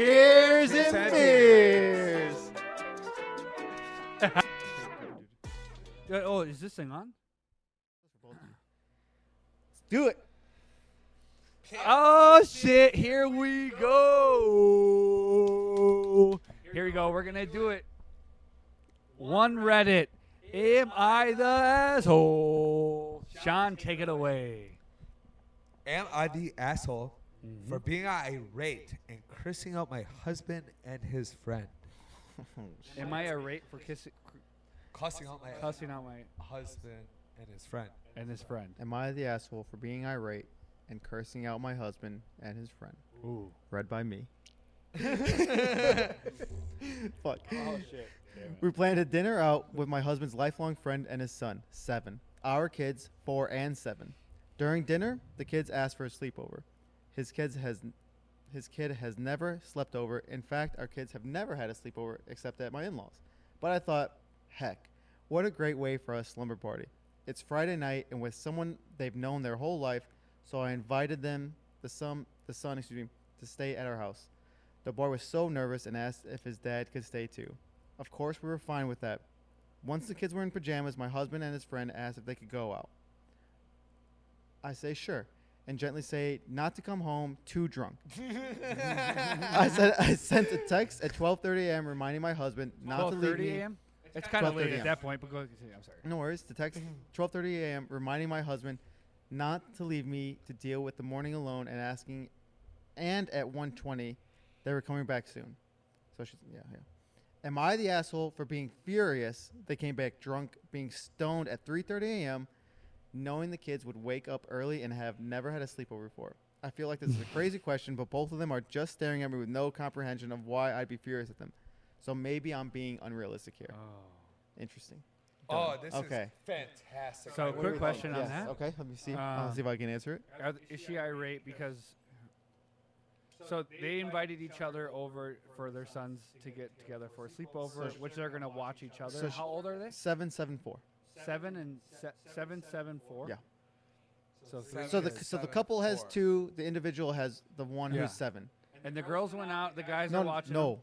Cheers and beers. Oh, is this thing on? Do it. Oh shit! Here we go. Here we go. We're gonna do it. One Reddit. Am I the asshole? Sean, take it away. Am I the asshole for being irate and cursing out my husband and his friend? Am I irate for Cussing out my cussing out my husband and his friend. friend? Am I the asshole for being irate and cursing out my husband and his friend? Ooh. Read by me. Fuck. Oh shit. We planned a dinner out with my husband's lifelong friend and his son, 7. Our kids, 4 and 7. During dinner, the kids asked for a sleepover. His kid has never slept over. In fact, our kids have never had a sleepover except at my in-laws. But I thought, heck, what a great way for a slumber party. It's Friday night and with someone they've known their whole life, so I invited them, the son, to stay at our house. The boy was so nervous and asked if his dad could stay too. Of course, we were fine with that. Once the kids were in pajamas, my husband and his friend asked if they could go out. I say sure, and gently say not to come home too drunk. I sent a text at 12:30 a.m. reminding my husband not to leave me. 12:30 a.m. It's kind of late 12:30 at that point, but go ahead. I'm sorry. No worries. To text 12:30 a.m. reminding my husband not to leave me to deal with the morning alone and asking, and at 1:20 they were coming back soon. So she's yeah. Am I the asshole for being furious they came back drunk, being stoned at 3:30 a.m., knowing the kids would wake up early and have never had a sleepover before? I feel like this is a crazy question, but both of them are just staring at me with no comprehension of why I'd be furious at them. So maybe I'm being unrealistic here. Oh. Interesting. Oh, this Okay. is fantastic. So, quick question on Yes. that. Okay, let me see. I'll see if I can answer it. Is she irate because? So they invited each other over for their sons to get together for a sleepover, which they're gonna watch each other. So How old are they? 774. 7 and 774. Yeah. So three So the kids. so the couple has 2. The individual has the one Yeah. who's 7. And the girls went out. The guys are watching. No. them,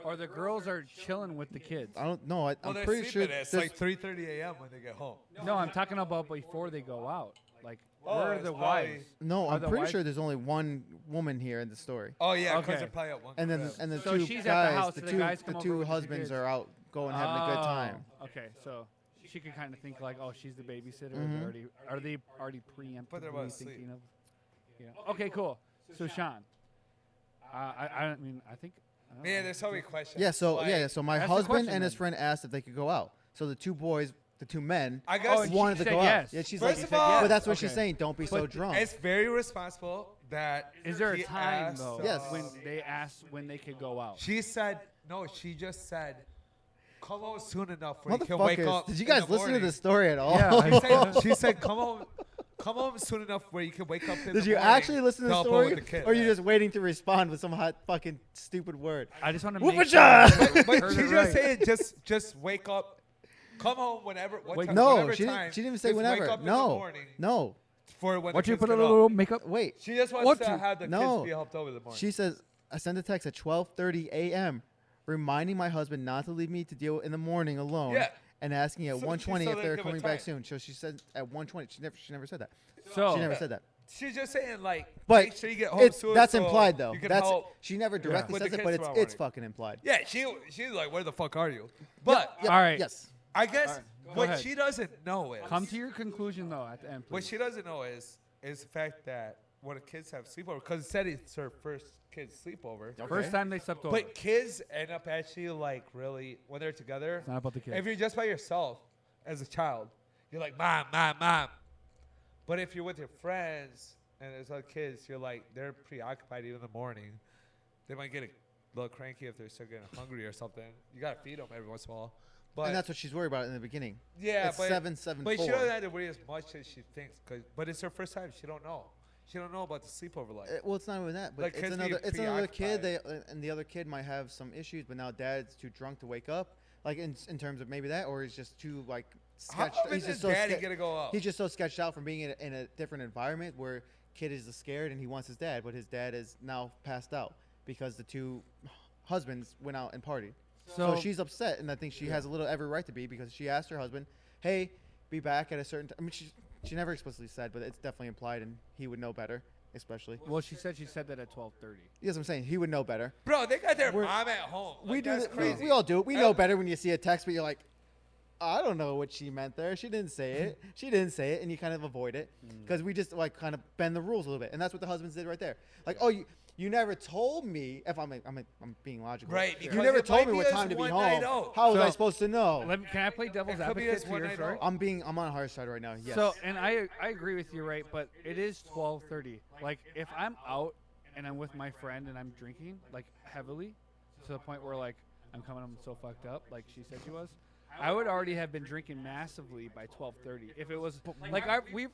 or the girls are chilling with the kids. I don't know. Well, I'm they're pretty sure. sleeping. It's like 3:30 a.m. when they get home. No, I'm talking about before they go out. Like, Oh, where are it's the probably- wives? No, Are I'm the pretty wives- sure there's only one woman here in the story. Oh yeah, because Okay. they're probably at one. And then crib. and the So two she's at the guys, house, the the two guys come the over two with the husbands kids. are out going having a good time. Okay, so she could kind of think like, oh, she's the babysitter. Mhm. Are they already But they're about preemptively to sleep. thinking of? Yeah. Okay, cool. So Sean, I mean, I think. I don't Man, know. there's so many questions. Yeah, so Like, so my Ask the husband question and his then. friend asked if they could go out. So the two boys, the two men, I guess and wanted she to said go yes. out. Yeah, she's First like, of all- but that's what she's Okay. saying. Don't be so But drunk. it's very responsible that. Is there a he time asked, though? Yes. When they asked when they could go out. She said no. She just said, "Come home soon enough where you can wake Motherfuckers, up." did you in guys the listen to morning." this story at all? Yeah. She said, "Come home soon enough where you can wake up in the Did you morning actually listen to the help out story, with the kid." or are you just waiting to respond with some hot fucking stupid word? I just want to Whoop make it, sure. John! But Heard she it just right. saying, just wake up, come home whenever. Wake- Time, No, whatever she time, didn't. She didn't even say just whenever. Wake up in the No, morning no. for when What the you kids put a get little up. makeup? Wait. She just wants What to you- have the No. kids be helped over the morning. She says, I sent a text at 12:30 a.m. reminding my husband not to leave me to deal in the morning alone. Yeah. And asking at So 1:20 so if they they're give a coming back time. soon. So she said at 1:20. She never said that. So She never said that. She's just saying like, But make sure you get home it's soon. that's so implied though. You can That's help. she never directly With says the it, but kids it's tomorrow it's morning. fucking implied. Yeah, she's like, where the fuck are you? But Yep, All right. Yes. I guess All right, go what ahead. she doesn't know is come to your conclusion though at the end. what Please. she doesn't know is the fact that when the kids have sleepover, because it said it's her first kid's sleepover. First time they slept over. But kids end up actually like really when they're together. It's not about the kids. If you're just by yourself as a child, you're like mom, mom, mom. But if you're with your friends and there's other kids, you're like they're preoccupied even in the morning. They might get a little cranky if they're still getting hungry or something. You gotta feed them every once in a while. But And that's what she's worried about in the beginning. yeah, It's but 774. But she doesn't have to worry as much as she thinks. But it's her first time. She don't know. She don't know about the sleepover life. Well, it's not even that, but Like, it's kids another being it's another kid. preoccupied. And the other kid might have some issues, but now dad's too drunk to wake up. Like in terms of maybe that, or he's just too like How sketched. often He's is just so daddy ske- gonna go out? He's just so sketched out from being in a different environment where kid is scared and he wants his dad, but his dad is now passed out. because the two husbands went out and partied. So, So she's upset, and I think she has a little every right to be because she asked her husband, "Hey, be back at a certain time." I mean, she never explicitly said, but it's definitely implied, and he would know better, especially. well, she said that at 12:30. Yes, I'm saying he would know better. Bro, they got their We're- mom at home. We Like, do. that's crazy. We all do it. We know better when you see a text, but you're like, I don't know what she meant there. She didn't say it. She didn't say it, and you kind of avoid it because we just like kind of bend the rules a little bit, and that's what the husbands did right there. Like, oh, you never told me. If I'm being logical, Right, You because never it told might me be what his time to be one home. night out. How was I So- supposed to know? Can I play devil's It could be advocate his to one your night story? out. I'm on her side right now. Yes. So, and I agree with you, right? But it is 12:30. Like, if I'm out and I'm with my friend and I'm drinking like heavily, to the point where like I'm so fucked up, like she said she was, I would already have been drinking massively by 12:30. If it was like if we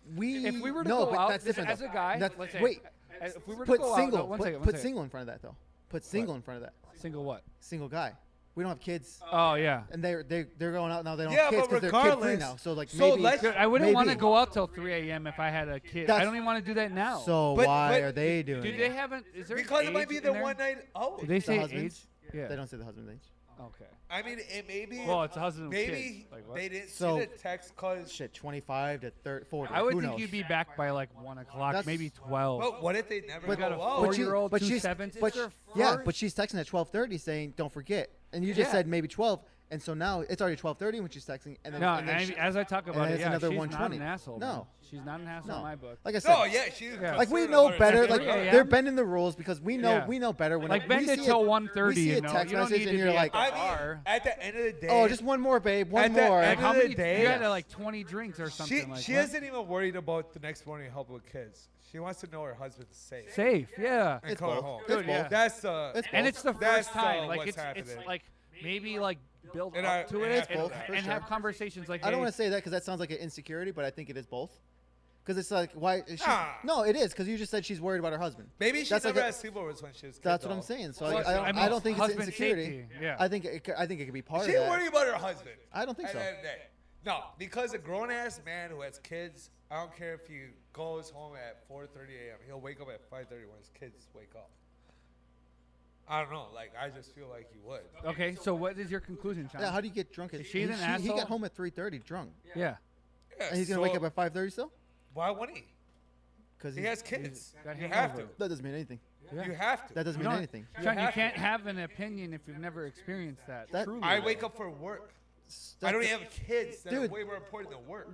were to no, go but out that's different, as a though. guy, That's- let's say, wait. if we were to put go single. out, no, one put second, put single in front of that though. Put single in front of that. Single what? Single guy. We don't have kids, Oh yeah. and they're going out now. They don't Yeah, have kids but because they're kid free regardless- now. So like so maybe. let's- Dude, I wouldn't want to maybe. go out till 3 a.m. if I had a kid. I That's- don't even want to do that now. So But- why but- are they doing Dude, it? they haven't. Is there Because an it might age be in the there? one night out. Did they say age? husbands? Yeah. They don't say the husband's age. Okay. I mean, it may be. Well, it's a husband and Maybe kids. Like, what? they didn't So- see the text because. Shit, 25 to 30, 40. I would Who think knows? you'd be back by like 1 o'clock, That's- maybe 12. But what if they never But- go got a out? four- she- 4-year-old, but two she's- 7s, it's but their yeah, first- but she's texting at 12:30 saying, "Don't forget," and you just Yeah. said maybe 12, and so now it's already 12:30 when she's texting, and then, No, and then and she- as I talk about and it, it's yeah, another she's 120. not an asshole. No. man. She's not an asshole No. in my book. like I said, No, yeah, she's Yeah. like we concerned know about her better. safety. Like 3 a.m. they're bending the rules because we know Yeah. we know better when Like, bend we it see till we 1:30, see you a know? text You don't message need and to you're be like, at I the mean, bar. at the end of the day, "Oh, just one more, babe, one At the more." end Like, how of the many? day- You had like 20 drinks or something she like she that. isn't even worried about the next morning help with kids. She wants to know her husband's safe. Safe, yeah. And It's call her both. home. It's Dude, yeah. both. That's And it's the That's, first time. Like what's it's happening. like maybe like build And up to and it that's and, both, for and sure. have conversations like. I don't hey, want to say that because that sounds like an insecurity, but I think it is both. Because it's like, why? Is she, Nah. No, it is because you just said she's worried about her husband. Maybe she That's never like a- had sleepovers when she was. That's kid, what I'm though. saying. So Well, I don't think it's husband insecurity. safety, yeah. I think it could be part She of that. worried about her husband. I don't think At so. the end of the day. No, because a grown ass man who has kids, I don't care if he goes home at 4:30 a.m. He'll wake up at 5:30 when his kids wake up. I don't know. Like I just feel like he would. Okay, so what is your conclusion, Sean? Yeah, how do you get drunk? Is she an He asshole? got home at 3:30 drunk, Yeah. Yeah, and he's gonna so wake up at 5:30 still. Why wouldn't he? Because He has kids. got You have to. hangover. that doesn't mean anything. Yeah. You have to. That doesn't You mean don't- anything. You Sean, you have can't to. have an opinion if you've never experienced that. That- truly. I wake up for work. That- I don't even have kids that are Dude. way more important than work.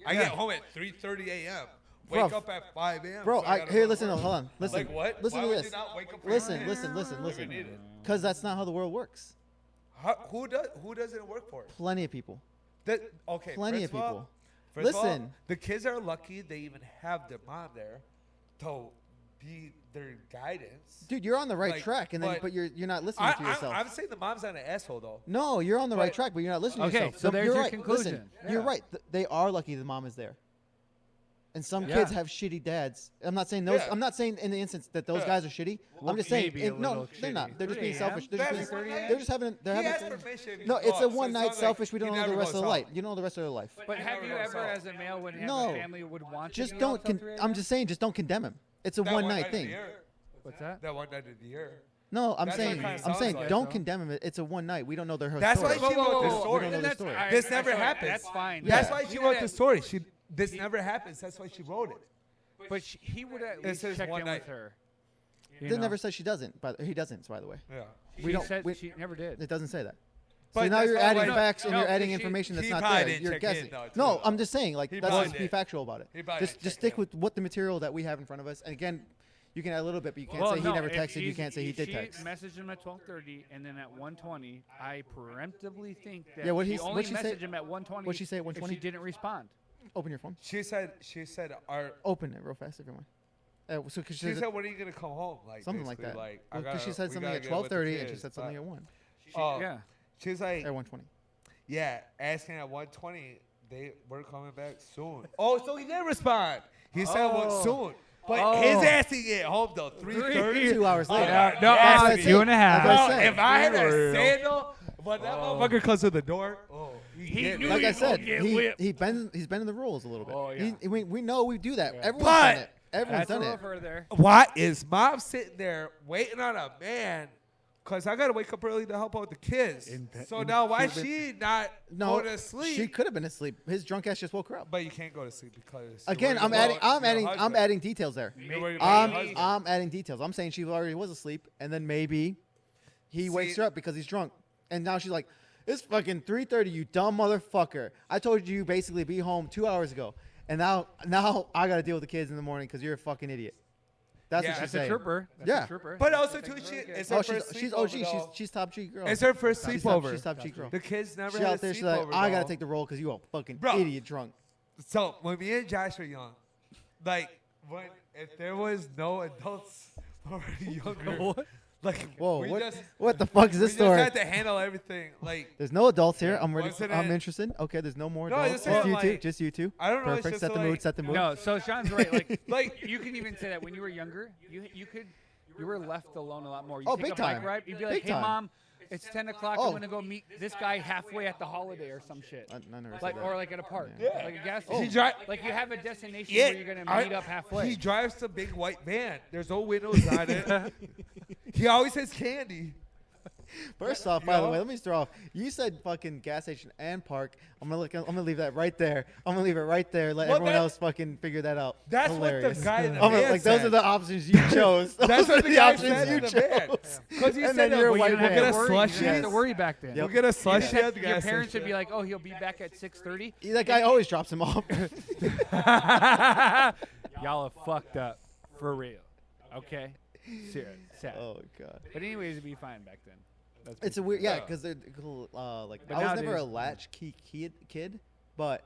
I Yeah. get home at 3:30 a.m. Wake Bro. up at 5 a.m. Bro, so I gotta here, go to listen, work. hold on, listen. Like what? Listen Why to would this. you not wake up for Listen, your listen, kids? listen, If you listen. need it. Because that's not how the world works. Who doesn't it work for? Plenty of people. Okay. Plenty first of all- people. First of all, Listen. the kids are lucky they even have their mom there to be their guidance. Dude, you're on the right Like, track, and then but- but you're not listening to yourself. I'm saying the mom's not an asshole though. No, you're on the right But- track, but you're not listening to Okay, yourself. so there's you're your right. conclusion. Listen, you're Yeah. right. They are lucky the mom is there. And some Yeah. kids have shitty dads. I'm not saying those. Yeah. I'm not saying in the instance that those Yeah. guys are shitty. Well, I'm just saying maybe a no, little they're not. shitty. They're just being 3 a.m.? selfish. They're just, That's being, fine. they're just having. They're He having. has permission. No, he it's a goes, so one night not like selfish. We don't he know the never rest of goes their life. out. You don't know the rest of their life. But have never you goes ever, out. as a male, when you have No. a family, would want Just to be out don't. till 3 a.m.? I'm just saying, just don't condemn him. It's a That one night night of the thing. year. What's that? That one night of the year. No, I'm That's what it saying. kinda I'm sounds saying, like. don't condemn him. It's a one night. We don't know their whole That's story. why she wrote this We story. don't know the That's- story. all right, This never that's all right, happens. That's fine. That's Yeah. why she wrote the story. This never happens. That's why she wrote it. But he would at It least says check one in night. with her. You They know? never said she doesn't, but he doesn't. By the way, Yeah. we She don't. said we- she never did. It doesn't say that. But So now that's you're not adding why- facts and no, you're adding she- information that's he not probably there. didn't You're check in, guessing. though, too, No, though. I'm just saying, like, He let's probably just be did. factual about it. He probably Just didn't just check stick in. with what the material that we have in front of us. And again, you can add a little bit, but you can't Well, say he no, never if texted. You she's- can't say he if did she text. messaged him at 12:30, and then at 1:20, I preemptively think that Yeah, what she he's- only what'd she say- messaged him at 1:20. what'd she say at if 1:20? she didn't respond. Open your phone. She said our. Open it real fast, everyone. So 'cause She said, "When are you gonna come home?" Like something like basically, that. Like, I Because she gotta- said we something gotta at get with the 12:30 and she kids, said something but- at 1. Oh, Yeah. She was like, At 1:20. yeah, asking at 1:20. We're coming back soon. Oh, so he did respond. He said Oh. soon. But Oh. his ass didn't get home though. 3:30. 2 hours later. Yeah, no, That's what I said. 2.5. That's what I Bro, said. if I had Be a real. sandal, but that motherfucker comes to the door. Oh, He get knew me. Like he I was said, gonna get he's whipped. bending the rules a little bit. Oh, yeah. We know we do that. Yeah. Everyone's But done it. Everyone's That's a done little it. further. Why is mom sitting there waiting on a man? Because I got to wake up early to help out the kids. So now why is she not No, going to sleep? she could have been asleep. His drunk ass just woke her up. But you can't go to sleep because Again, I'm adding details there. I'm I'm adding details. I'm saying she already was asleep, and then maybe he wakes her up because he's drunk, and now she's like, "It's fucking 3:30, you dumb motherfucker! I told you basically be home 2 hours ago, and now I gotta deal with the kids in the morning because you're a fucking idiot." That's Yeah. what she's That's a saying. trooper. That's Yeah. a trooper. But That's also actually too, really good. it's Oh, her she's first she's sleepover, OG. though. She's top G girl. It's her first She's sleepover. top G girl. The kids never She had out there. a She's like, sleepover. I gotta though. take the role because you a fucking Bro. idiot drunk. So when me and Josh were young, like if there was no adults already younger, What? like Whoa, we what? just What the fuck is we this just story? had to handle everything. Like There's no adults here. I'm ready. Wasn't I'm it- interested. Okay, there's no more No, adults. just Just saying, you two. like, Just you two. I don't know. It's Perfect. just Set the like, mood. Set the mood. No, so Sean's right. Like, Like you can even say that when you were younger, you were left alone a lot more. You Oh, take big a bike time. ride, you'd be like, Big "Hey, time. mom, it's 10 o'clock. Oh. I'm gonna go meet this guy halfway at the Holiday or some shit." I never said Like, that. or like at a park, Yeah. like a gas He station. dri- Like you have a destination yeah, where you're gonna meet up halfway. He drives the big white van. There's no windows on it. He always has candy. First off, by the way, let me start off. You said fucking gas station and park. I'm gonna leave that right there. I'm gonna leave it right there. Let Well, everyone that- else fucking figure that out. That's Hilarious. what the guy in the I'm van like, said. those are the options you chose. That's Those are what the guy options said you in the van. chose. Because he And said then you're a we'll white you man. didn't get have a to worry. You slushie. didn't have to worry back then. Yep. We'll get a You slushie just at had- the your gas parents would station. be like, "Oh, he'll be back at 6:30." That guy always drops him off. Y'all are fucked up for real. Okay, serious, sad. Oh god. But anyways, it'd be fine back then. That's It's a weird, yeah, because they're like But I was never a nowadays- latchkey kid, but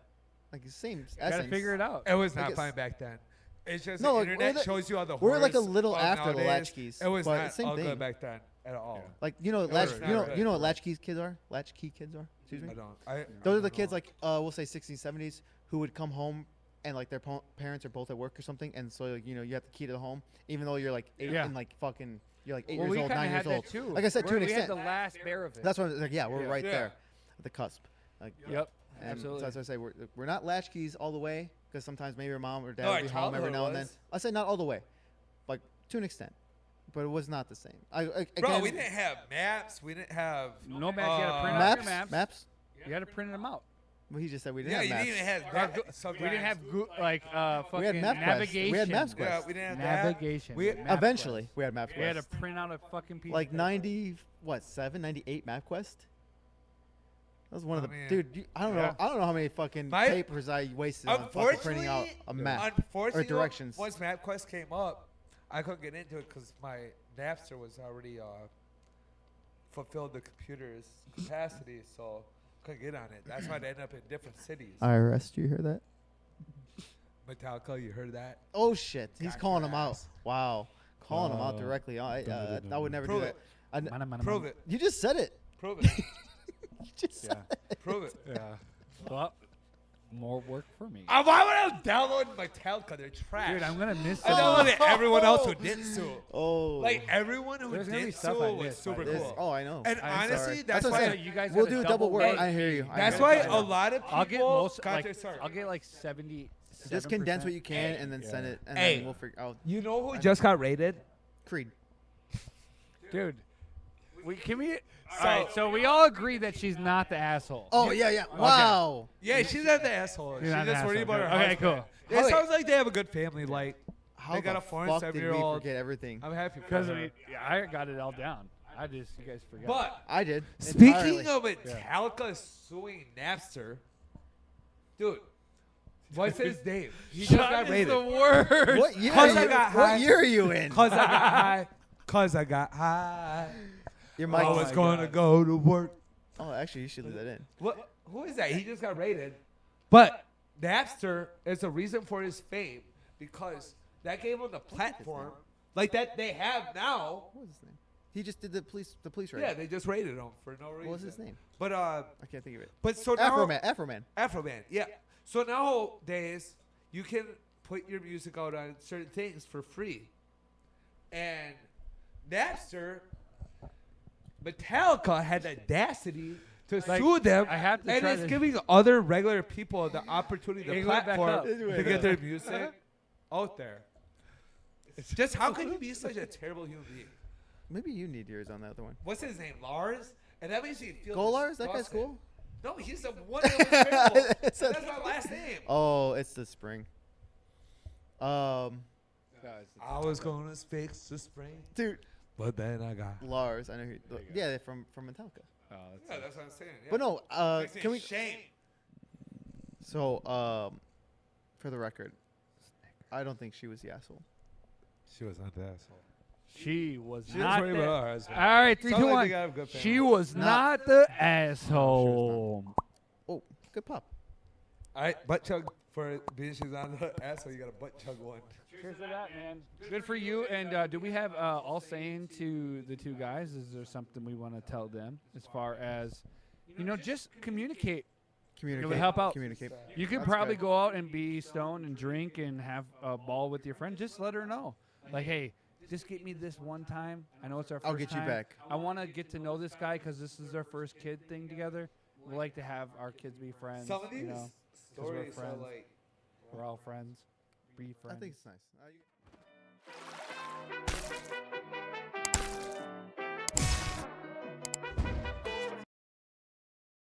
like the same gotta essence. figure it out. It was Like not it's- fine back then. It's just No, the like, we're internet the- shows you all the we're like a horrors little of after the nowadays. latchkeys, It was but not same all thing. good back then at all. Like you know, It latch, was you know, not you know what latchkey kids are? Latchkey kids are. Excuse me. I don't. Those are the kids like we'll say 60s, 70s who would come home and like their parents are both at work or something, and so like, you know you have the key to the home, even though you're like 8 Yeah. and like fucking you're like 8 Well, years we old, kind 9 of years had old. that too. Like I said, to an we had extent. the last bear of it. That's what like, yeah, we're Yeah. right Yeah. there at the cusp. Like, Yep, and absolutely. So that's what I say. We're not latchkeys all the way because sometimes maybe your mom or dad No, will our be home every childhood now and then. was. I say not all the way, like to an extent, but it was not the same. Bro, Again, we didn't have maps. We didn't have No maps, you had to print out maps. your maps. Maps. You had to print them out. Well, he just said we didn't Yeah, have you maps. didn't even have Or that. we sometimes. didn't have fucking We had MapQuest. navigation. We had MapQuest. Yeah, we didn't have that. Navigation. We- MapQuest. Eventually, we had MapQuest. We had to print out a fucking piece. Like of paper. 98 MapQuest. That was one of I the mean, dude. I don't yeah. know. I don't know how many fucking My- papers I wasted on fucking printing out a map Unfortunately, or directions. Once MapQuest came up, I couldn't get into it because my Napster was already fulfilled the computer's capacity, so couldn't get on it. That's why I ended up in different cities. IRS, do you hear that? Metallica, you heard that? Oh shit, he's Got calling your him out. ass. Wow, calling him out directly. I would never Prove do it. that. Prove it. You just said it. Prove it. You just said it. Prove it. Yeah. Well, more work for me. Why would I download Metallica? They're trash. Dude, I'm gonna miss I that. downloaded everyone else who did so. Oh, Like everyone who There's gonna be did stuff so I was missed, super by the This- cool. oh, I know. And I'm honestly, sorry. that's what I'm why saying. You guys We'll gotta do double work. work. I hear you. that's I why hear you. a lot of people I'll get most. got Like, their start. I'll get like 70. Just condense what you can and then send it, and Hey. then we'll figure out. You know who just got rated? Creed. Dude, can we? All right, so we all agree that she's not the asshole. Oh yeah. Wow. Yeah, she's not the asshole. She's She's not the just worried asshole. about her Okay, husband. cool. It How- sounds like they have a good family. Like, How They got the a 4 and fuck did we 7-year-old. forget everything? I'm happy for Because her. I got it all down. You guys forgot. But I did. speaking entirely. of Metallica suing Napster, dude, what's his name? He just got rated. the worst. What year? Cause are I you, got what high. year are you in? Cause I got high. Cause I got high. Your I mic. was my gonna God. go to work. Oh, actually, you should leave that in. What? Who is that? He just got rated. But Napster is a reason for his fame because that gave him the platform like that they have now. What was his name? He just did the police raid. Yeah, they just rated him for no reason. What was his name? But I can't think of it. so now Afroman. Afroman, yeah. So nowadays you can put your music out on certain things for free, and Napster, Metallica had the audacity to Like, sue them, I have to and try it's to- giving other regular people the opportunity, It the went back platform up. to get their music out there. Just how can you be such a terrible human being? Maybe you need yours on the other one. What's his name? Lars? And that makes me feel Go Lars? That guy's disgusted. cool. No, he's the one that was terrible. It's And that's my last name. Oh, it's the spring. I was gonna fix the spring, Dude, but then I got. Lars. I know who. Yeah, they're from Metallica. Oh, Yeah, that's what I'm saying. Yeah. But no, Makes me can we? shame. So, for the record, I don't think she was the asshole. She was not the asshole. She was She not. was the- All right, 3, 2, 1. She was not the asshole. Oh, good pop. All right, butt chug for being she's on the asshole. You got a butt chug one. Cheers to that, man. Good for you. And do we have all saying to the two guys? Is there something we want to tell them as far as, just communicate? Communicate. It would help out. Communicate. You could That's probably good. go out and be stoned and drink and have a ball with your friend. Just let her know. Like, hey, just get me this one time. I know it's our first I'll get you time. back. I want to get to know this guy because this is our first kid thing together. We like to have our kids be friends. Some of these we're stories are friends. like. We're all friends. Be I friends. think it's nice.